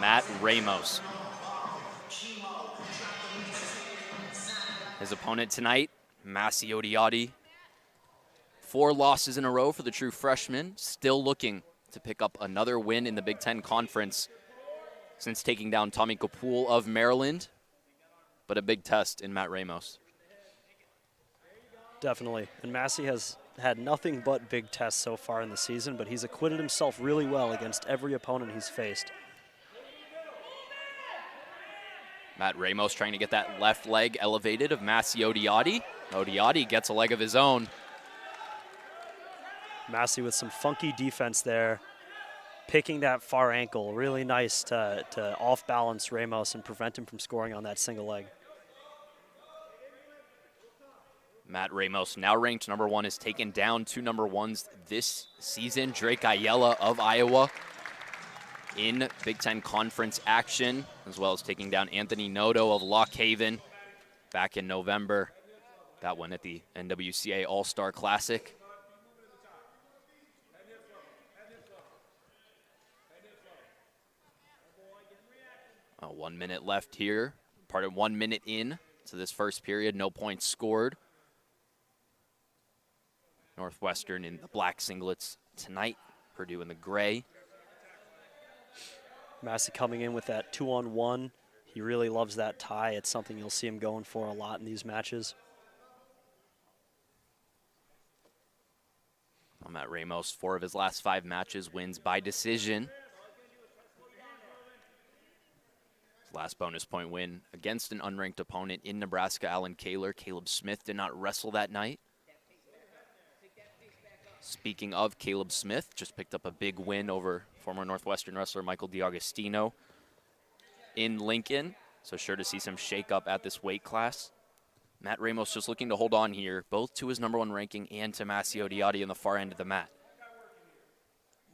Matt Ramos. His opponent tonight, Massie Odiotti. 4 losses in a row for the true freshman, still looking to pick up another win in the Big Ten Conference since taking down Tommy Kapoor of Maryland, but a big test in Matt Ramos. Definitely, and Massie has had nothing but big tests so far in the season, but he's acquitted himself really well against every opponent he's faced. Matt Ramos trying to get that left leg elevated of Massie Odiotti. Odiotti gets a leg of his own. Massie with some funky defense there, picking that far ankle. Really nice to off-balance Ramos and prevent him from scoring on that single leg. Matt Ramos, now ranked number 1, has taken down 2 number 1s this season. Drake Ayala of Iowa in Big Ten Conference action, as well as taking down Anthony Noto of Lock Haven back in November. That one at the NWCA All-Star Classic. Oh, 1 minute left here. Part of 1 minute in to this first period. No points scored. Northwestern in the black singlets tonight. Purdue in the gray. Massie coming in with that 2-on-1. He really loves that tie. It's something you'll see him going for a lot in these matches. Well, Matt Ramos, 4 of his last 5 matches, wins by decision. Last bonus point win against an unranked opponent in Nebraska, Alan Kaler. Caleb Smith did not wrestle that night. Speaking of Caleb Smith, just picked up a big win over former Northwestern wrestler Michael DiAugustino in Lincoln. So sure to see some shakeup at this weight class. Matt Ramos just looking to hold on here, both to his number 1 ranking and to Massie Odiotti in the far end of the mat.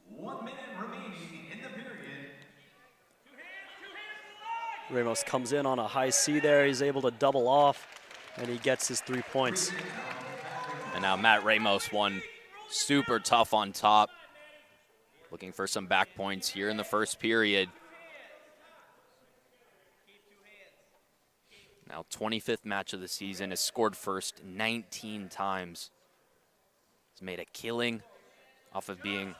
1 minute remaining in the period. Ramos comes in on a high C there. He's able to double off, and he gets his 3 points. And now Matt Ramos won super tough on top. Looking for some back points here in the first period. Now 25th match of the season, has scored first 19 times. He's made a killing off of being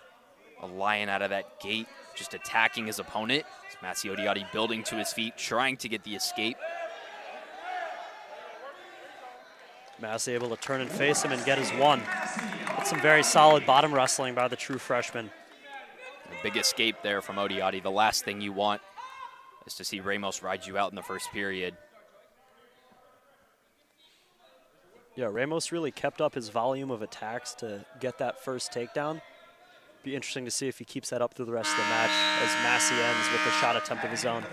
a lion out of that gate, just attacking his opponent. It's Massie Odiotti building to his feet, trying to get the escape. Massie able to turn and face him and get his 1. That's some very solid bottom wrestling by the true freshman. A big escape there from Odiotti. The last thing you want is to see Ramos ride you out in the first period. Yeah, Ramos really kept up his volume of attacks to get that first takedown. Be interesting to see if he keeps that up through the rest of the match as Massie ends with a shot attempt of his own.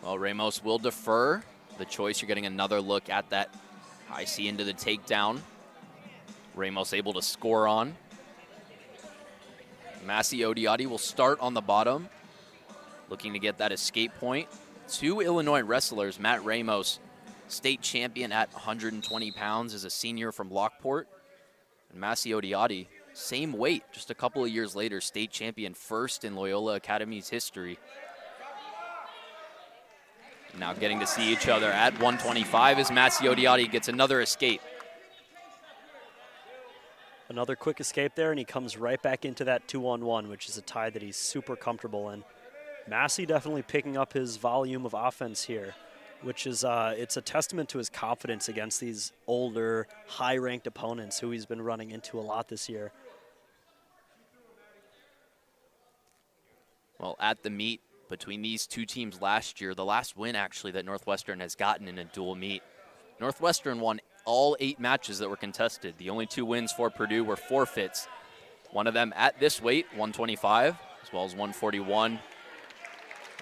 Well, Ramos will defer the choice. You're getting another look at that high C into the takedown. Ramos able to score on. Massie Odiotti will start on the bottom, looking to get that escape point. 2 Illinois wrestlers, Matt Ramos, state champion at 120 pounds as a senior from Lockport. And Massie Odiotti, same weight, just a couple of years later, state champion first in Loyola Academy's history. Now getting to see each other at 125 as Massie Odiotti gets another escape. Another quick escape there, and he comes right back into that 2-on-1, which is a tie that he's super comfortable in. Massie definitely picking up his volume of offense here, which is it's a testament to his confidence against these older, high-ranked opponents who he's been running into a lot this year. Well, at the meet between these 2 teams last year, the last win actually that Northwestern has gotten in a dual meet, Northwestern won all 8 matches that were contested. The only 2 wins for Purdue were forfeits. One of them at this weight, 125, as well as 141.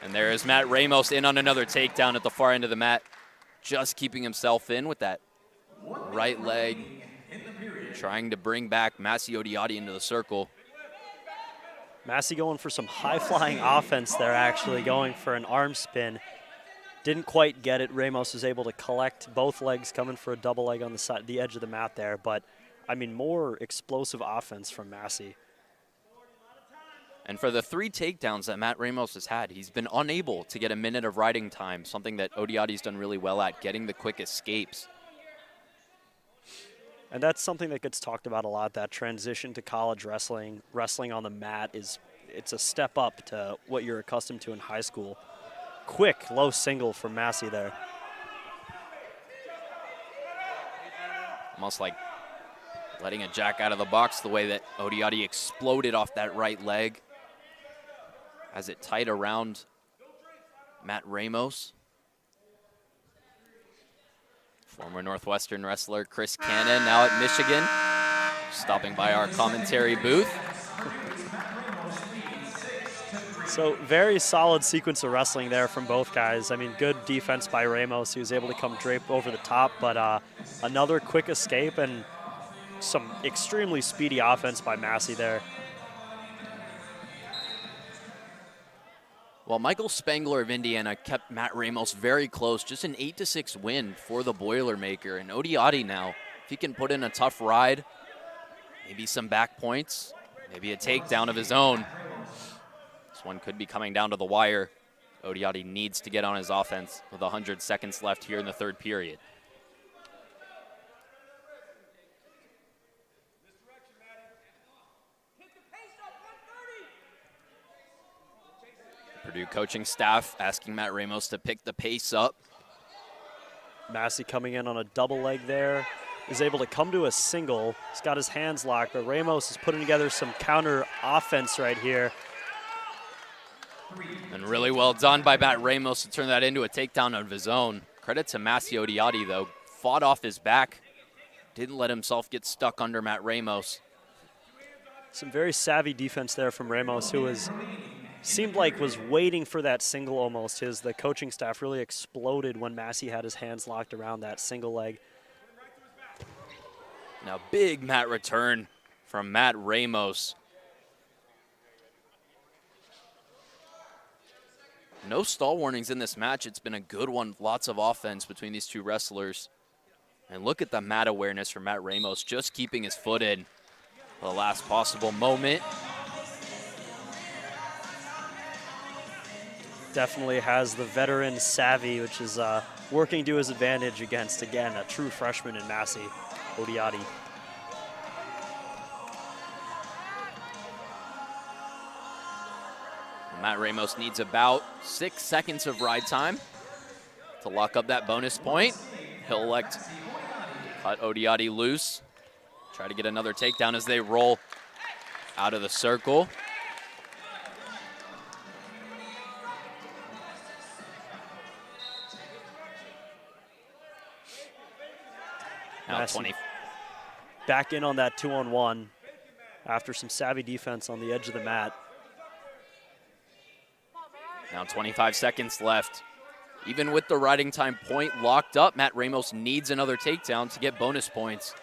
And there is Matt Ramos in on another takedown at the far end of the mat, just keeping himself in with that right leg, trying to bring back Massie Odiotti into the circle. Massie going for some high-flying offense there, actually, going for an arm spin. Didn't quite get it. Ramos was able to collect both legs, coming for a double leg on the side, the edge of the mat there. But I mean, more explosive offense from Massie. And for the 3 takedowns that Matt Ramos has had, he's been unable to get a minute of riding time, something that Odiotti's done really well at, getting the quick escapes. And that's something that gets talked about a lot, that transition to college wrestling. Wrestling on the mat it's a step up to what you're accustomed to in high school. Quick, low single from Massie there. Almost like letting a jack out of the box, the way that Odiotti exploded off that right leg. Has it tight around Matt Ramos. Former Northwestern wrestler Chris Cannon, now at Michigan, stopping by our commentary booth. So very solid sequence of wrestling there from both guys. I mean, good defense by Ramos. He was able to come drape over the top, but another quick escape and some extremely speedy offense by Massie there. Well, Michael Spangler of Indiana kept Matt Ramos very close, just an 8-6 win for the Boilermaker. And Odiotti now, if he can put in a tough ride, maybe some back points, maybe a takedown of his own. This one could be coming down to the wire. Odiotti needs to get on his offense with 100 seconds left here in the third period. Purdue coaching staff asking Matt Ramos to pick the pace up. Massie coming in on a double leg there, is able to come to a single. He's got his hands locked, but Ramos is putting together some counter offense right here. And really well done by Matt Ramos to turn that into a takedown of his own. Credit to Massie Odiotti, though. Fought off his back. Didn't let himself get stuck under Matt Ramos. Some very savvy defense there from Ramos, who seemed like was waiting for that single almost. The coaching staff really exploded when Massie had his hands locked around that single leg. Now big mat return from Matt Ramos. No stall warnings in this match. It's been a good one. Lots of offense between these two wrestlers. And look at the mat awareness from Matt Ramos, just keeping his foot in for the last possible moment. Definitely has the veteran savvy, which is working to his advantage against, again, a true freshman in Massie, Odiotti. Matt Ramos needs about 6 seconds of ride time to lock up that bonus point. He'll elect to cut Odiotti loose. Try to get another takedown as they roll out of the circle. Now 20. Back in on that 2-on-1 after some savvy defense on the edge of the mat. Now 25 seconds left. Even with the riding time point locked up, Matt Ramos needs another takedown to get bonus points.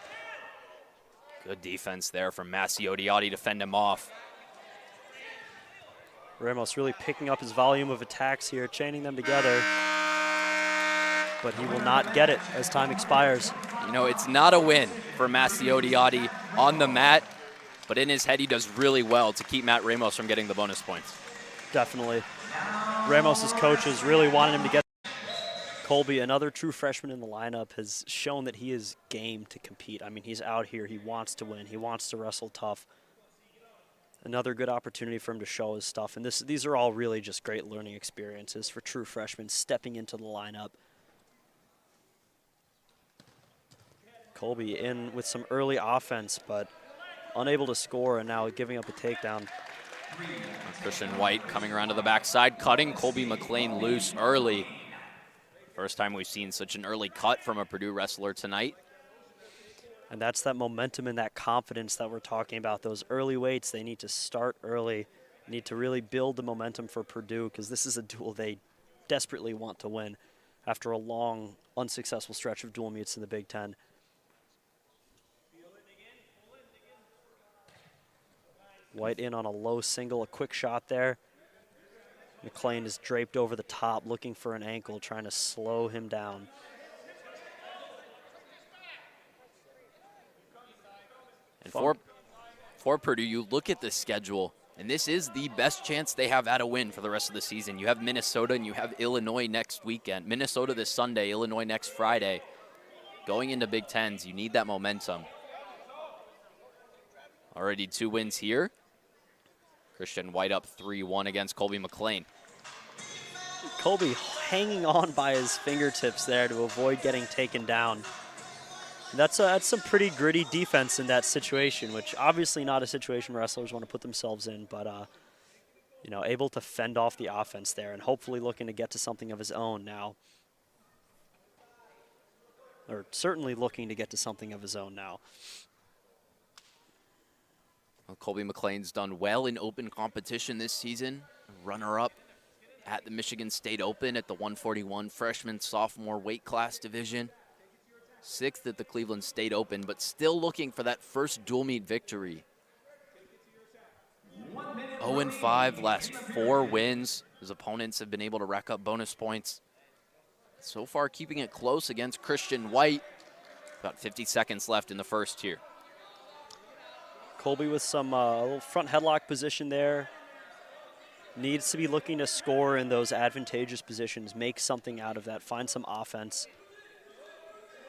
Good defense there from Massie Odiotti to fend him off. Ramos really picking up his volume of attacks here, chaining them together. But he will not get it as time expires. You know, it's not a win for Massie Odiotti on the mat, but in his head he does really well to keep Matt Ramos from getting the bonus points. Definitely. Ramos's coaches really wanted him to get. Kolby, another true freshman in the lineup, has shown that he is game to compete. I mean, he's out here. He wants to win. He wants to wrestle tough. Another good opportunity for him to show his stuff. And these are all really just great learning experiences for true freshmen stepping into the lineup. Kolby in with some early offense, but unable to score and now giving up a takedown. Christian White coming around to the backside, cutting Kolby McClain loose early. First time we've seen such an early cut from a Purdue wrestler tonight. And that's that momentum and that confidence that we're talking about. Those early weights, they need to start early. Need to really build the momentum for Purdue because this is a duel they desperately want to win after a long, unsuccessful stretch of dual meets in the Big Ten. White in on a low single, a quick shot there. McClain is draped over the top, looking for an ankle, trying to slow him down. And for Purdue, you look at the schedule, and this is the best chance they have at a win for the rest of the season. You have Minnesota and you have Illinois next weekend. Minnesota this Sunday, Illinois next Friday. Going into Big Tens, you need that momentum. Already 2 wins here. Christian White up 3-1 against Kolby McClain. Kolby hanging on by his fingertips there to avoid getting taken down. That's some pretty gritty defense in that situation, which obviously not a situation wrestlers want to put themselves in, but you know, able to fend off the offense there and hopefully looking to get to something of his own now. Or certainly looking to get to something of his own now. Well, Kolby McClain's done well in open competition this season. Runner-up at the Michigan State Open at the 141 freshman-sophomore weight class division. 6th at the Cleveland State Open, but still looking for that first dual meet victory. 0-5, last 4 wins. His opponents have been able to rack up bonus points. So far, keeping it close against Christian White. About 50 seconds left in the first here. Kolby with some little front headlock position there. Needs to be looking to score in those advantageous positions, make something out of that, find some offense.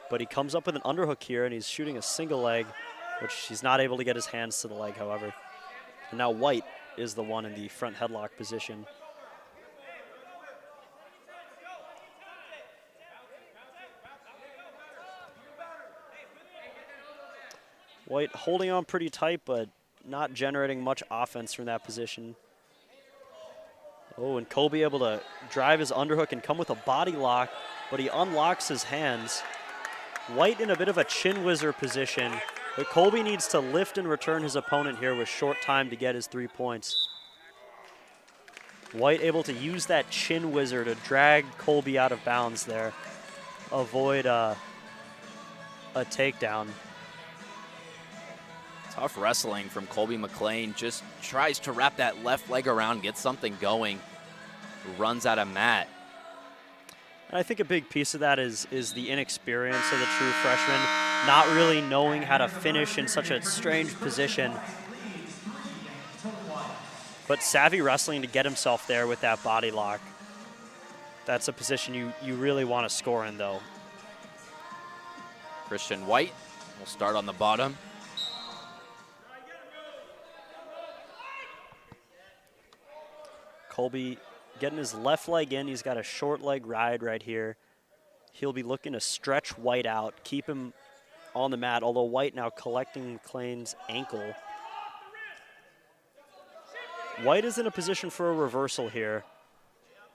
But he comes up with an underhook here, and he's shooting a single leg, which he's not able to get his hands to the leg, however. And now White is the one in the front headlock position. White holding on pretty tight, but not generating much offense from that position. Oh, and Kolby able to drive his underhook and come with a body lock, but he unlocks his hands. White in a bit of a chin whizzer position, but Kolby needs to lift and return his opponent here with short time to get his 3 points. White able to use that chin whizzer to drag Kolby out of bounds there, avoid a takedown. Tough wrestling from Kolby McClain. Just tries to wrap that left leg around, get something going, runs out of mat. And I think a big piece of that is the inexperience of the true freshman, not really knowing how to finish in such a strange position. But savvy wrestling to get himself there with that body lock. That's a position you really want to score in, though. Christian White will start on the bottom. Kolby getting his left leg in. He's got a short leg ride right here. He'll be looking to stretch White out, keep him on the mat, although White now collecting McClain's ankle. White is in a position for a reversal here,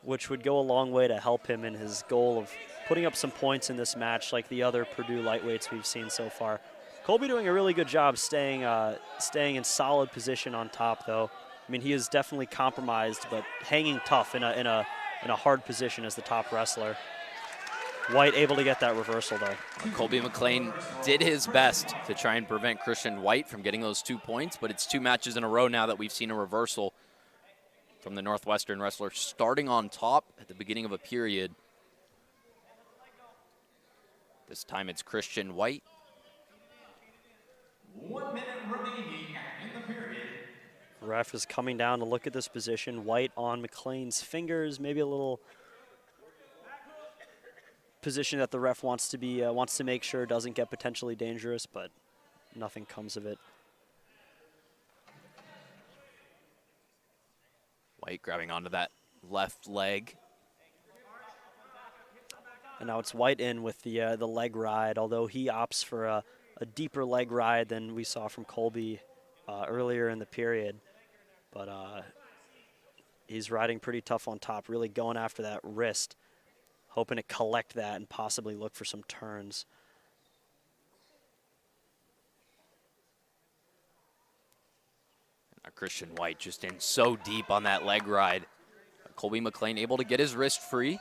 which would go a long way to help him in his goal of putting up some points in this match like the other Purdue lightweights we've seen so far. Kolby doing a really good job staying in solid position on top, though. I mean, he is definitely compromised, but hanging tough in a hard position as the top wrestler. White able to get that reversal, though. Kolby McClain did his best to try and prevent Christian White from getting those 2 points, but it's 2 matches in a row now that we've seen a reversal from the Northwestern wrestler starting on top at the beginning of a period. This time it's Christian White. 1 minute remaining in the period. Ref is coming down to look at this position. White on McClain's fingers, maybe a little position that the ref wants to make sure doesn't get potentially dangerous, but nothing comes of it. White grabbing onto that left leg. And now it's White in with the leg ride, although he opts for a deeper leg ride than we saw from Kolby earlier in the period. But he's riding pretty tough on top, really going after that wrist, hoping to collect that and possibly look for some turns. Christian White just in so deep on that leg ride. Kolby McClain able to get his wrist free.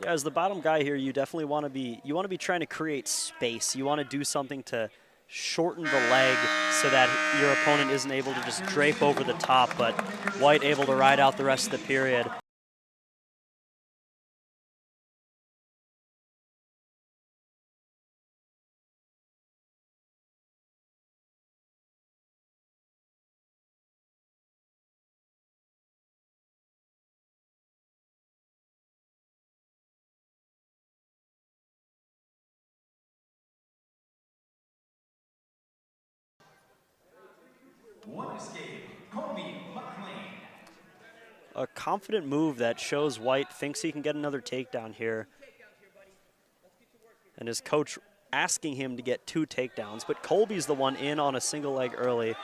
Yeah, as the bottom guy here, you definitely want to be trying to create space. You want to do something to shorten the leg so that your opponent isn't able to just drape over the top, but White able to ride out the rest of the period. One escape. Kolby, McClain. A confident move that shows White thinks he can get another takedown here. And his coach asking him to get 2 takedowns, but Kolby's the one in on a single leg early,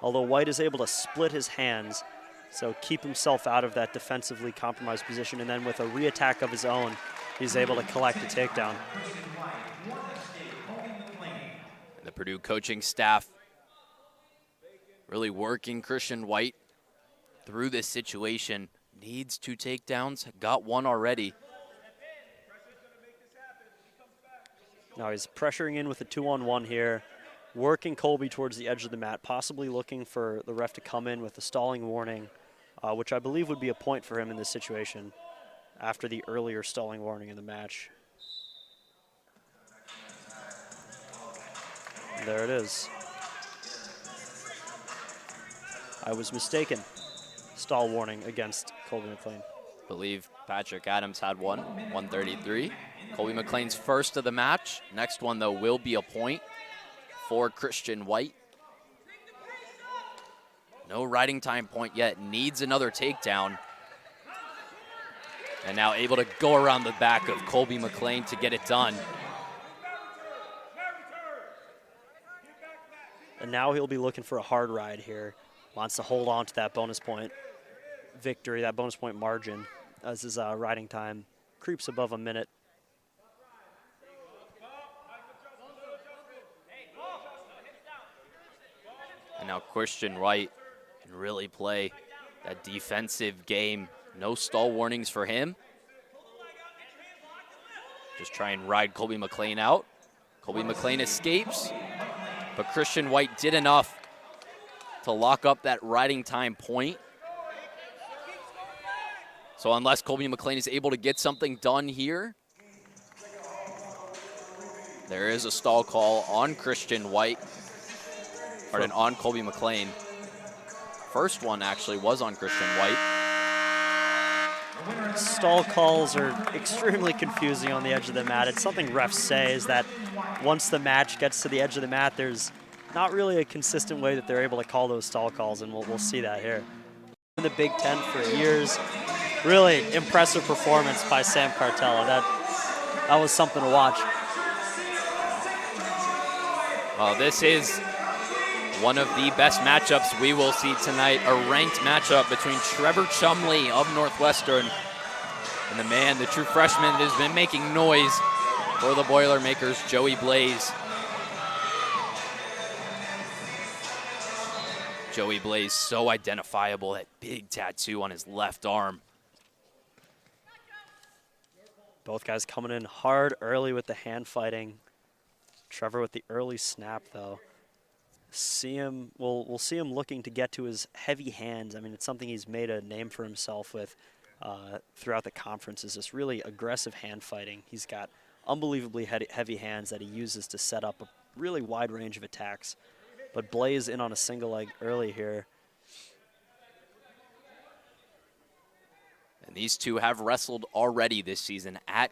although White is able to split his hands, so keep himself out of that defensively compromised position, and then with a re-attack of his own, he's able to collect a takedown. The Purdue coaching staff really working Christian White through this situation. Needs 2 takedowns, got 1 already. Now he's pressuring in with a 2-on-1 here, working Kolby towards the edge of the mat, possibly looking for the ref to come in with a stalling warning, which I believe would be a point for him in this situation after the earlier stalling warning in the match. There it is. I was mistaken. Stall warning against Kolby McClain. Believe Patrick Adams had 133. Kolby McClain's first of the match. Next one, though, will be a point for Christian White. No riding time point yet. Needs another takedown. And now able to go around the back of Kolby McClain to get it done. And now he'll be looking for a hard ride here. Wants to hold on to that bonus point victory, that bonus point margin, as his riding time creeps above a minute. And now Christian White can really play that defensive game. No stall warnings for him. Just try and ride Kolby McClain out. Kolby McClain escapes, but Christian White did enough to lock up that riding time point. So unless Kolby McClain is able to get something done here, there is a stall call on Christian White, pardon, on Kolby McClain. First one actually was on Christian White. Stall calls are extremely confusing on the edge of the mat. It's something refs say is that once the match gets to the edge of the mat, there's not really a consistent way that they're able to call those stall calls, and we'll see that here. In the Big Ten for years, really impressive performance by Sam Cartella. That was something to watch. Well, this is one of the best matchups we will see tonight, a ranked matchup between Trevor Chumbley of Northwestern and the true freshman that has been making noise for the Boilermakers, Joey Blaze. Joey Blaze, so identifiable, that big tattoo on his left arm. Both guys coming in hard early with the hand fighting. Trevor with the early snap, though. We'll see him looking to get to his heavy hands. I mean, it's something he's made a name for himself with throughout the conference, is this really aggressive hand fighting. He's got unbelievably heavy hands that he uses to set up a really wide range of attacks. But Blaze in on a single leg early here. And these two have wrestled already this season at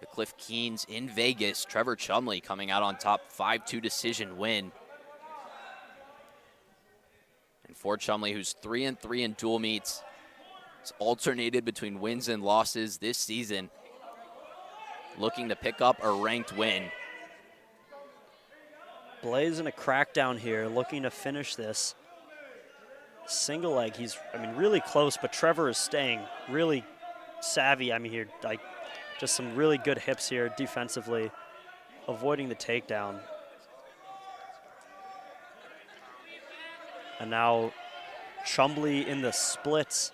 the Cliff Keens in Vegas. Trevor Chumbley coming out on top, 5-2 decision win. And for Chumbley, who's 3-3 in dual meets, it's alternated between wins and losses this season, looking to pick up a ranked win. Blaze in a crackdown here, looking to finish this. Single leg, he's, really close, but Trevor is staying really savvy. Here, just some really good hips here defensively, avoiding the takedown. And now Chumbley in the splits,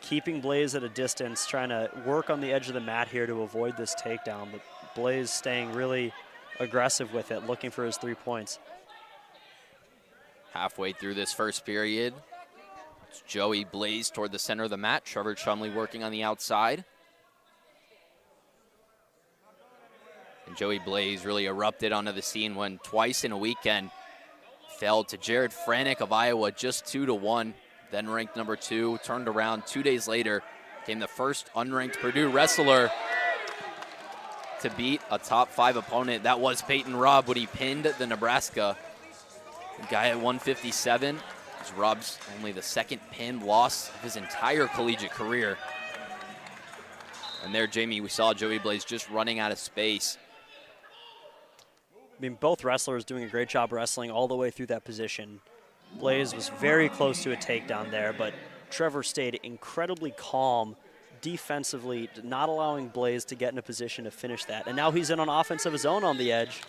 keeping Blaze at a distance, trying to work on the edge of the mat here to avoid this takedown, but Blaze staying really aggressive with it, looking for his 3 points. Halfway through this first period, it's Joey Blaze toward the center of the mat. Trevor Chumbley working on the outside. And Joey Blaze really erupted onto the scene when twice in a weekend fell to Jared Franick of Iowa just 2-1, then ranked number 2, turned around 2 days later, became the first unranked Purdue wrestler to beat a top 5 opponent. That was Peyton Robb when he pinned the Nebraska The guy at 157 is Rob's only the second pin loss of his entire collegiate career. And there, Jamie, we saw Joey Blaze just running out of space. I mean, both wrestlers doing a great job wrestling all the way through that position. Blaze was very close to a takedown there, but Trevor stayed incredibly calm defensively, not allowing Blaze to get in a position to finish that. And now he's in on offense of his own on the edge.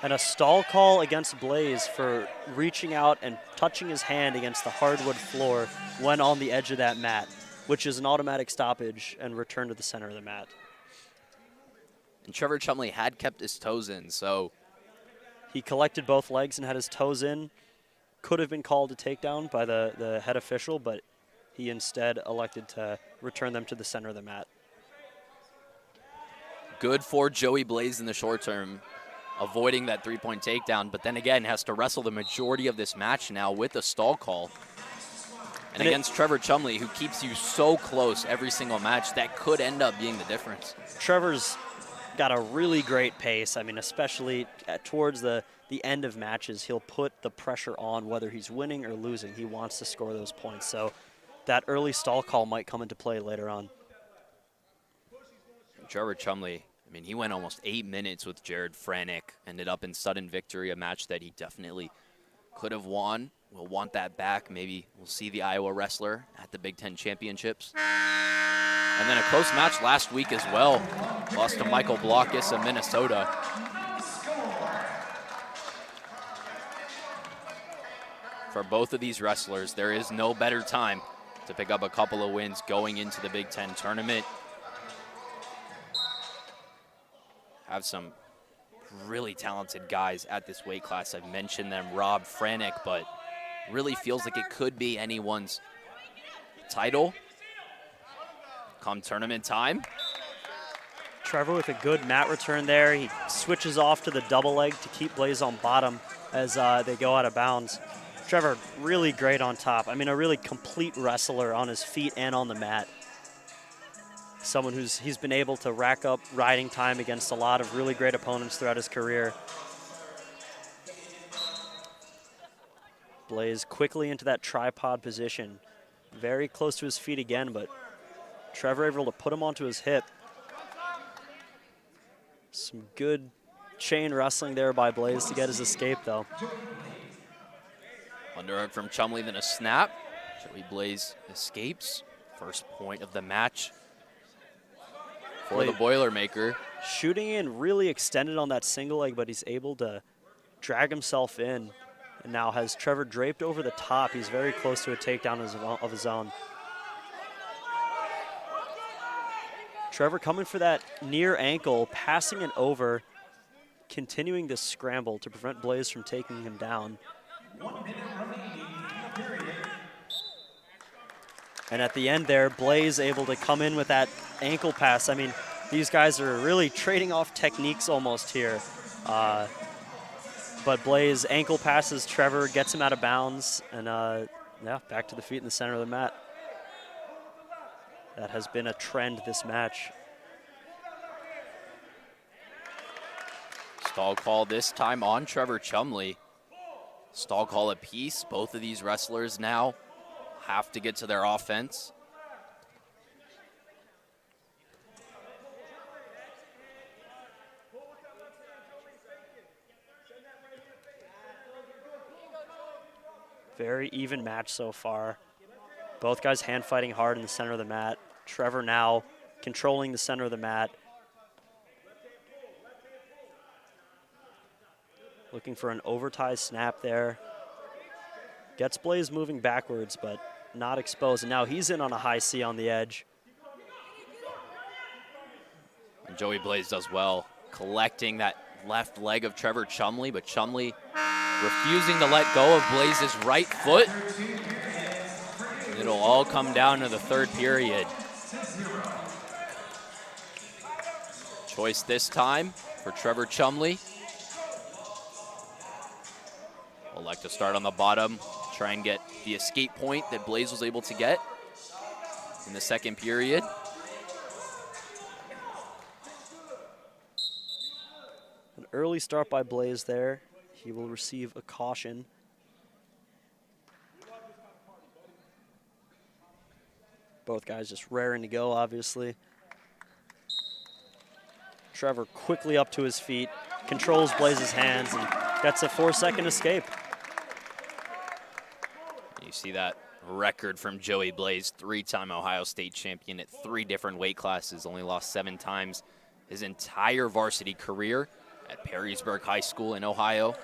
And a stall call against Blaze for reaching out and touching his hand against the hardwood floor when on the edge of that mat, which is an automatic stoppage and return to the center of the mat. And Trevor Chumbley had kept his toes in, so. He collected both legs and had his toes in. Could have been called a takedown by the head official, but he instead elected to return them to the center of the mat. Good for Joey Blaze in the short term, avoiding that three-point takedown, but then again has to wrestle the majority of this match now with a stall call. And against Trevor Chumbley, who keeps you so close every single match, that could end up being the difference. Trevor's got a really great pace. I mean, especially towards the end of matches, he'll put the pressure on whether he's winning or losing. He wants to score those points. So that early stall call might come into play later on. Trevor Chumbley, I mean, he went almost 8 minutes with Jared Franick, ended up in sudden victory, a match that he definitely could have won. We'll want that back. Maybe we'll see the Iowa wrestler at the Big Ten Championships. And then a close match last week as well. Lost to Michael Blockus of Minnesota. For both of these wrestlers, there is no better time to pick up a couple of wins going into the Big Ten tournament. Have some really talented guys at this weight class. I've mentioned them, Rob, Franick, but really feels like it could be anyone's title come tournament time. Trevor with a good mat return there. He switches off to the double leg to keep Blaze on bottom as they go out of bounds. Trevor really great on top. I mean, a really complete wrestler on his feet and on the mat. Someone he's been able to rack up riding time against a lot of really great opponents throughout his career. Blaze quickly into that tripod position. Very close to his feet again, but Trevor able to put him onto his hip. Some good chain wrestling there by Blaze to get his escape, though. Underhook from Chumbley, then a snap. Joey Blaze escapes. First point of the match for the Boilermaker. Shooting in really extended on that single leg, but he's able to drag himself in and now has Trevor draped over the top. He's very close to a takedown of his own. Trevor coming for that near ankle, passing it over, continuing this scramble to prevent Blaze from taking him down. 1 minute remaining in the period. And at the end there, Blaze able to come in with that ankle pass. I mean, these guys are really trading off techniques almost here. But Blaze ankle passes Trevor, gets him out of bounds, and yeah, back to the feet in the center of the mat. That has been a trend this match. Stall call this time on Trevor Chumbley. Stall call apiece. Both of these wrestlers now have to get to their offense. Very even match so far. Both guys hand fighting hard in the center of the mat. Trevor now controlling the center of the mat. Looking for an over-tie snap there. Gets Blaze moving backwards, but not exposed. And now he's in on a high C on the edge. And Joey Blaze does well, collecting that left leg of Trevor Chumbley, but Chumbley refusing to let go of Blaze's right foot. It'll all come down to the third period. Choice this time for Trevor Chumbley. Will like to start on the bottom, try and get the escape point that Blaze was able to get in the second period. An early start by Blaze there. He will receive a caution. Both guys just raring to go, obviously. Trevor quickly up to his feet, controls Blaze's hands, and gets a 4-second escape. You see that record from Joey Blaze, 3-time Ohio State champion at 3 different weight classes, only lost 7 times his entire varsity career at Perrysburg High School in Ohio.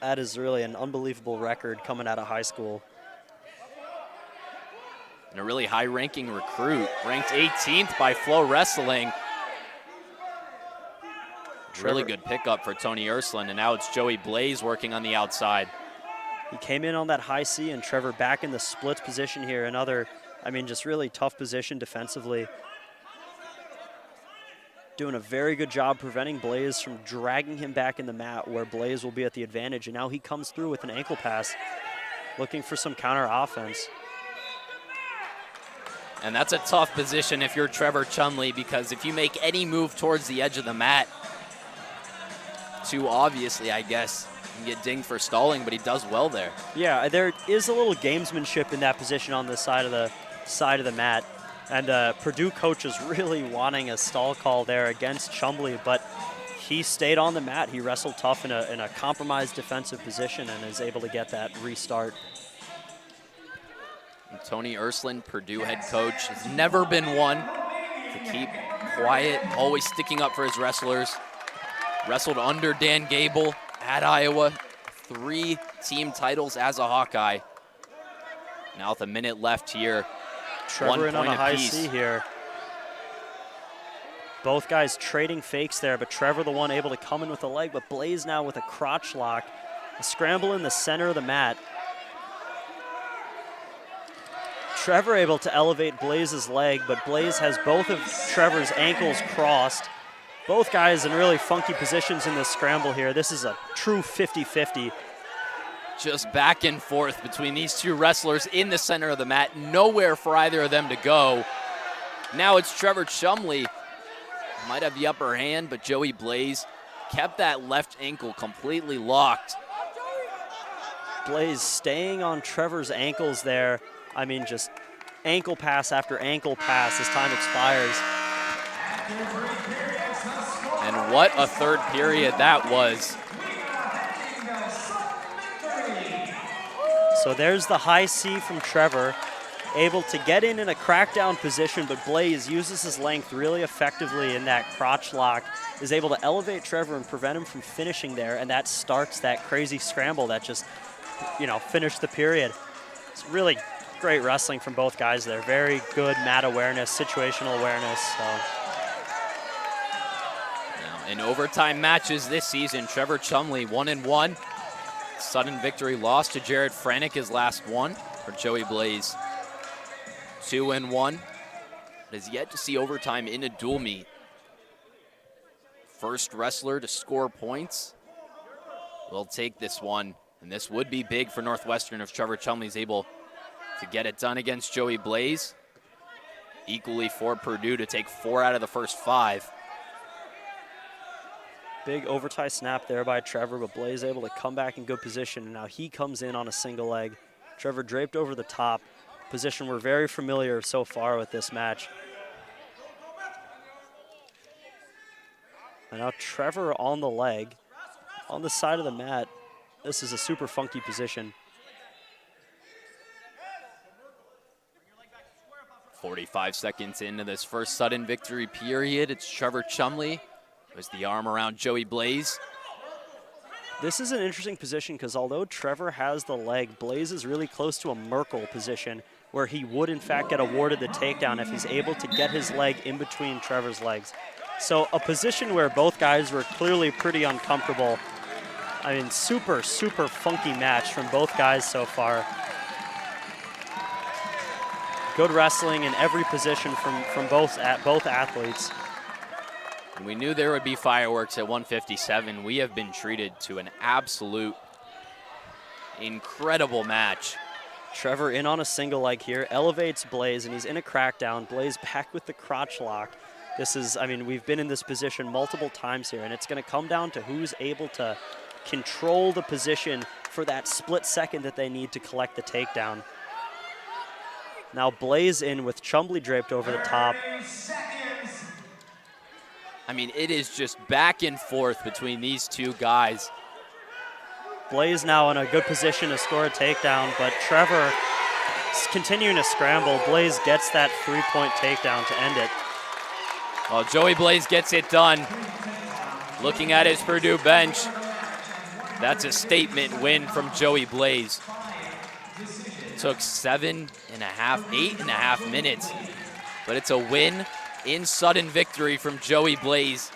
That is really an unbelievable record coming out of high school. And a really high-ranking recruit, ranked 18th by Flow Wrestling. Really good pickup for Tony Ursland, and now it's Joey Blaze working on the outside. He came in on that high C, and Trevor back in the splits position here. Another, I mean, just really tough position defensively. Doing a very good job preventing Blaze from dragging him back in the mat where Blaze will be at the advantage. And now he comes through with an ankle pass, looking for some counter offense. And that's a tough position if you're Trevor Chumbley, because if you make any move towards the edge of the mat, too obviously, I guess, you get dinged for stalling, but he does well there. Yeah, there is a little gamesmanship in that position on the side of the mat. And Purdue coach is really wanting a stall call there against Chumbley, but he stayed on the mat. He wrestled tough in a compromised defensive position and is able to get that restart. And Tony Ursland, Purdue head coach, has never been one to keep quiet, always sticking up for his wrestlers. Wrestled under Dan Gable at Iowa, 3 team titles as a Hawkeye. Now with a minute left here, Trevor in on a high C here. Both guys trading fakes there, but Trevor the one able to come in with a leg, but Blaze now with a crotch lock. A scramble in the center of the mat. Trevor able to elevate Blaze's leg, but Blaze has both of Trevor's ankles crossed. Both guys in really funky positions in this scramble here. This is a true 50-50. Just back and forth between these 2 wrestlers in the center of the mat. Nowhere for either of them to go. Now it's Trevor Chumbley. Might have the upper hand, but Joey Blaze kept that left ankle completely locked. Blaze staying on Trevor's ankles there. I mean, just ankle pass after ankle pass as time expires. And what a third period that was. So there's the high C from Trevor, able to get in a crackdown position, but Blaze uses his length really effectively in that crotch lock, is able to elevate Trevor and prevent him from finishing there, and that starts that crazy scramble that just, finished the period. It's really great wrestling from both guys there. Very good mat awareness, situational awareness. So. In overtime matches this season, Trevor Chumbley 1-1. Sudden victory loss to Jared Franick, his last one. For Joey Blaze 2-1. But has yet to see overtime in a dual meet. First wrestler to score points will take this one. And this would be big for Northwestern if Trevor Chumbley is able to get it done against Joey Blaze. Equally for Purdue to take 4 out of the first 5. Big overtie snap there by Trevor, but Blaze able to come back in good position, and now he comes in on a single leg. Trevor draped over the top, position we're very familiar so far with this match. And now Trevor on the leg, on the side of the mat. This is a super funky position. 45 seconds into this first sudden victory period, it's Trevor Chumbley. There's the arm around Joey Blaze. This is an interesting position because although Trevor has the leg, Blaze is really close to a Merkel position where he would in fact get awarded the takedown if he's able to get his leg in between Trevor's legs. So a position where both guys were clearly pretty uncomfortable. I mean, super, super funky match from both guys so far. Good wrestling in every position from both athletes. We knew there would be fireworks at 157. We have been treated to an absolute incredible match. Trevor in on a single leg here, elevates Blaze, and he's in a crackdown. Blaze back with the crotch lock. This is, I mean, we've been in this position multiple times here, and it's going to come down to who's able to control the position for that split second that they need to collect the takedown. Now Blaze in with Chumbley draped over the top. 30 seconds. I mean, it is just back and forth between these two guys. Blaze now in a good position to score a takedown, but Trevor is continuing to scramble. Blaze gets that 3-point takedown to end it. Well, Joey Blaze gets it done. Looking at his Purdue bench, that's a statement win from Joey Blaze. Took 7.5, 8.5 minutes, but it's a win in sudden victory from Joey Blaze.